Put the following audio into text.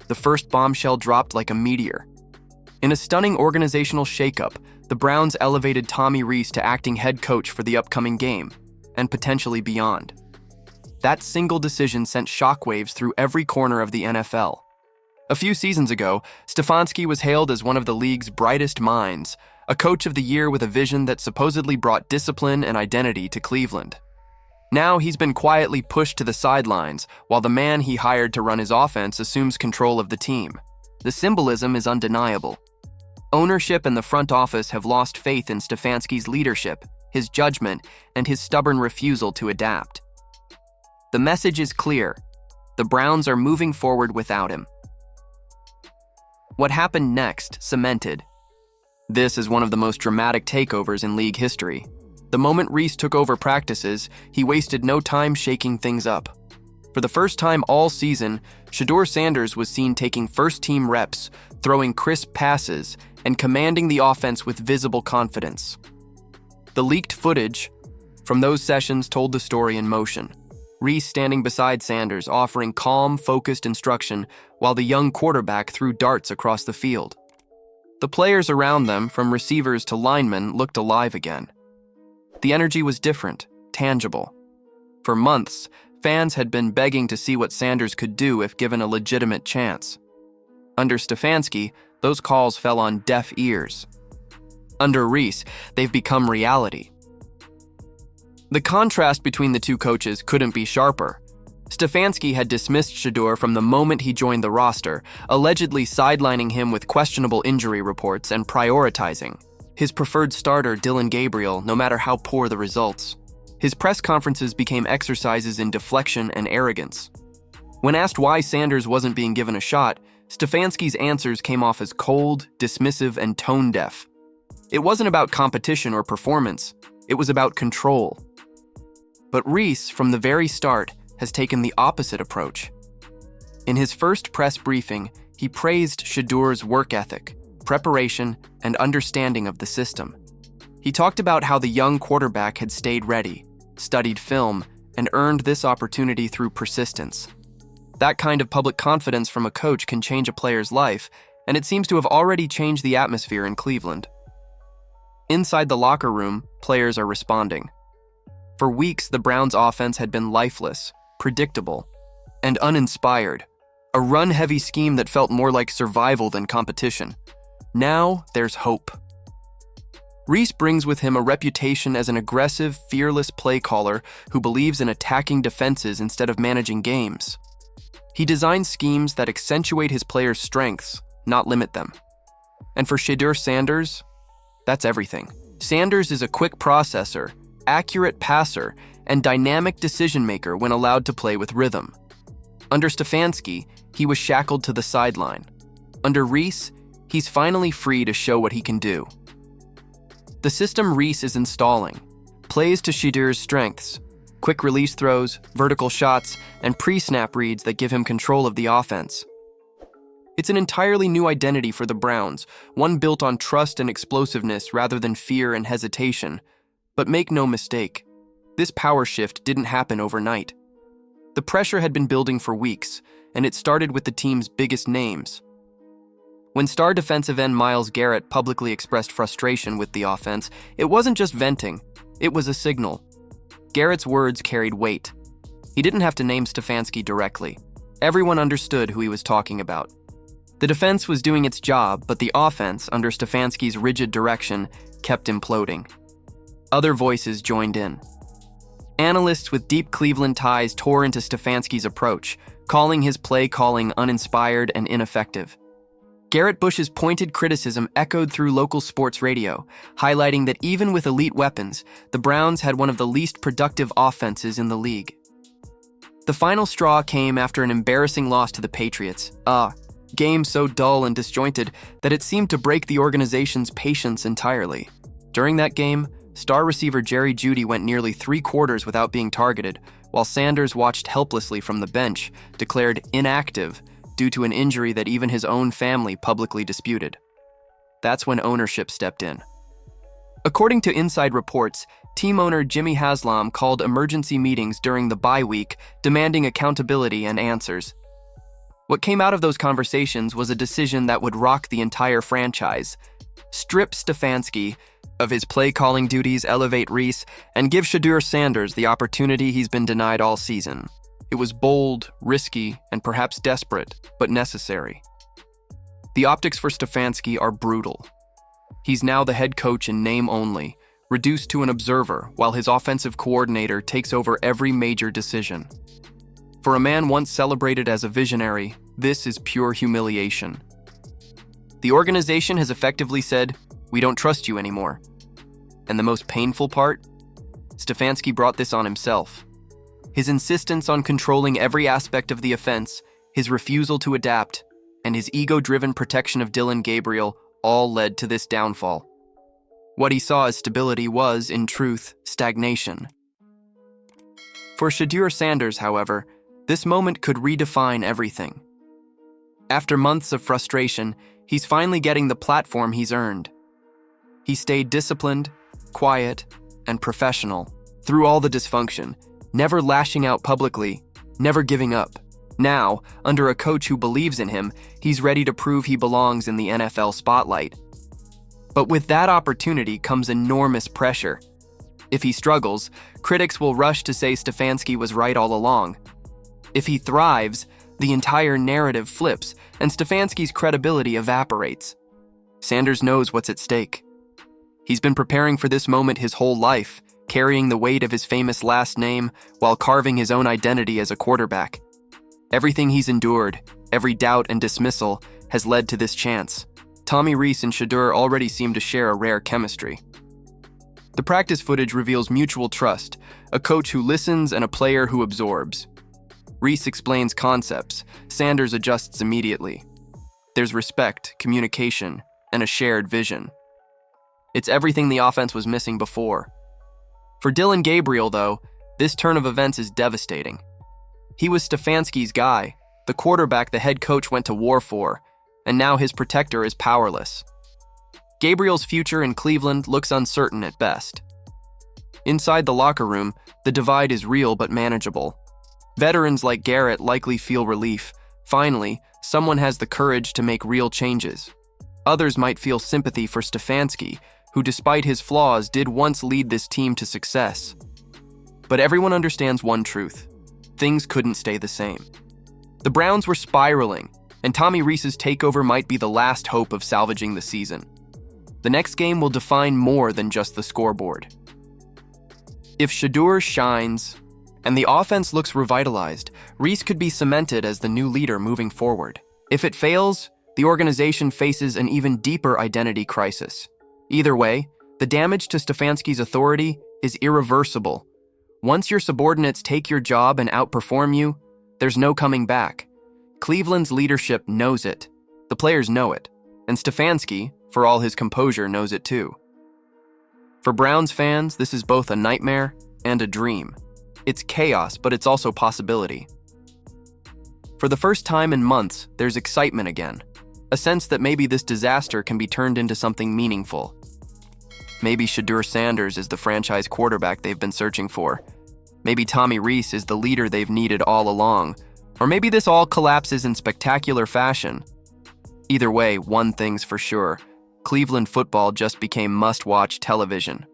the first bombshell dropped like a meteor. In a stunning organizational shakeup, the Browns elevated Tommy Reese to acting head coach for the upcoming game, and potentially beyond. That single decision sent shockwaves through every corner of the NFL. A few seasons ago, Stefanski was hailed as one of the league's brightest minds, a coach of the year with a vision that supposedly brought discipline and identity to Cleveland. Now he's been quietly pushed to the sidelines, while the man he hired to run his offense assumes control of the team. The symbolism is undeniable. Ownership and the front office have lost faith in Stefanski's leadership, his judgment, and his stubborn refusal to adapt. The message is clear. The Browns are moving forward without him. What happened next cemented. This is one of the most dramatic takeovers in league history. The moment Reese took over practices, he wasted no time shaking things up. For the first time all season, Shedeur Sanders was seen taking first-team reps, throwing crisp passes, and commanding the offense with visible confidence. The leaked footage from those sessions told the story in motion. Reese standing beside Sanders, offering calm, focused instruction, while the young quarterback threw darts across the field. The players around them, from receivers to linemen, looked alive again. The energy was different, tangible. For months, fans had been begging to see what Sanders could do if given a legitimate chance. Under Stefanski, those calls fell on deaf ears. Under Reese, they've become reality. The contrast between the two coaches couldn't be sharper. Stefanski had dismissed Shedeur from the moment he joined the roster, allegedly sidelining him with questionable injury reports and prioritizing his preferred starter, Dillon Gabriel, no matter how poor the results. His press conferences became exercises in deflection and arrogance. When asked why Sanders wasn't being given a shot, Stefanski's answers came off as cold, dismissive, and tone-deaf. It wasn't about competition or performance. It was about control. But Reese, from the very start, has taken the opposite approach. In his first press briefing, he praised Shedeur's work ethic, preparation, and understanding of the system. He talked about how the young quarterback had stayed ready, studied film, and earned this opportunity through persistence. That kind of public confidence from a coach can change a player's life, and it seems to have already changed the atmosphere in Cleveland. Inside the locker room, players are responding. For weeks, the Browns' offense had been lifeless, predictable, and uninspired, a run-heavy scheme that felt more like survival than competition. Now, there's hope. Reese brings with him a reputation as an aggressive, fearless play caller who believes in attacking defenses instead of managing games. He designs schemes that accentuate his players' strengths, not limit them. And for Shedeur Sanders, that's everything. Sanders is a quick processor, accurate passer, and dynamic decision-maker when allowed to play with rhythm. Under Stefanski, he was shackled to the sideline. Under Reese, he's finally free to show what he can do. The system Reese is installing plays to Shedeur's strengths: quick release throws, vertical shots, and pre-snap reads that give him control of the offense. It's an entirely new identity for the Browns, one built on trust and explosiveness rather than fear and hesitation. But make no mistake, this power shift didn't happen overnight. The pressure had been building for weeks, and it started with the team's biggest names. When star defensive end Myles Garrett publicly expressed frustration with the offense, it wasn't just venting, it was a signal. Garrett's words carried weight. He didn't have to name Stefanski directly. Everyone understood who he was talking about. The defense was doing its job, but the offense, under Stefanski's rigid direction, kept imploding. Other voices joined in. Analysts with deep Cleveland ties tore into Stefanski's approach, calling his play calling uninspired and ineffective. Garrett Bush's pointed criticism echoed through local sports radio, highlighting that even with elite weapons, the Browns had one of the least productive offenses in the league. The final straw came after an embarrassing loss to the Patriots, a game so dull and disjointed that it seemed to break the organization's patience entirely. During that game, star receiver Jerry Jeudy went nearly 3 quarters without being targeted, while Sanders watched helplessly from the bench, declared inactive due to an injury that even his own family publicly disputed. That's when ownership stepped in. According to inside reports, team owner Jimmy Haslam called emergency meetings during the bye week, demanding accountability and answers. What came out of those conversations was a decision that would rock the entire franchise. Strip Stefanski of his play-calling duties, elevate Reese, and give Shedeur Sanders the opportunity he's been denied all season. It was bold, risky, and perhaps desperate, but necessary. The optics for Stefanski are brutal. He's now the head coach in name only, reduced to an observer, while his offensive coordinator takes over every major decision. For a man once celebrated as a visionary, this is pure humiliation. The organization has effectively said, "We don't trust you anymore." And the most painful part? Stefanski brought this on himself. His insistence on controlling every aspect of the offense, his refusal to adapt, and his ego-driven protection of Dillon Gabriel all led to this downfall. What he saw as stability was, in truth, stagnation. For Shedeur Sanders, however, this moment could redefine everything. After months of frustration, he's finally getting the platform he's earned. He stayed disciplined, quiet, and professional through all the dysfunction, never lashing out publicly, never giving up. Now, under a coach who believes in him, he's ready to prove he belongs in the NFL spotlight. But with that opportunity comes enormous pressure. If he struggles, critics will rush to say Stefanski was right all along. If he thrives, the entire narrative flips, and Stefanski's credibility evaporates. Sanders knows what's at stake. He's been preparing for this moment his whole life, carrying the weight of his famous last name while carving his own identity as a quarterback. Everything he's endured, every doubt and dismissal, has led to this chance. Tommy Reese and Shedeur already seem to share a rare chemistry. The practice footage reveals mutual trust, a coach who listens and a player who absorbs. Reese explains concepts, Sanders adjusts immediately. There's respect, communication, and a shared vision. It's everything the offense was missing before. For Dillon Gabriel, though, this turn of events is devastating. He was Stefanski's guy, the quarterback the head coach went to war for, and now his protector is powerless. Gabriel's future in Cleveland looks uncertain at best. Inside the locker room, the divide is real but manageable. Veterans like Garrett likely feel relief. Finally, someone has the courage to make real changes. Others might feel sympathy for Stefanski, who despite his flaws did once lead this team to success. But everyone understands one truth. Things couldn't stay the same. The Browns were spiraling, and Tommy Reese's takeover might be the last hope of salvaging the season. The next game will define more than just the scoreboard. If Shedeur shines, and the offense looks revitalized, Reese could be cemented as the new leader moving forward. If it fails, the organization faces an even deeper identity crisis. Either way, the damage to Stefanski's authority is irreversible. Once your subordinates take your job and outperform you, there's no coming back. Cleveland's leadership knows it. The players know it. And Stefanski, for all his composure, knows it too. For Browns fans, this is both a nightmare and a dream. It's chaos, but it's also possibility. For the first time in months, there's excitement again. A sense that maybe this disaster can be turned into something meaningful. Maybe Shedeur Sanders is the franchise quarterback they've been searching for. Maybe Tommy Reese is the leader they've needed all along. Or maybe this all collapses in spectacular fashion. Either way, one thing's for sure. Cleveland football just became must-watch television.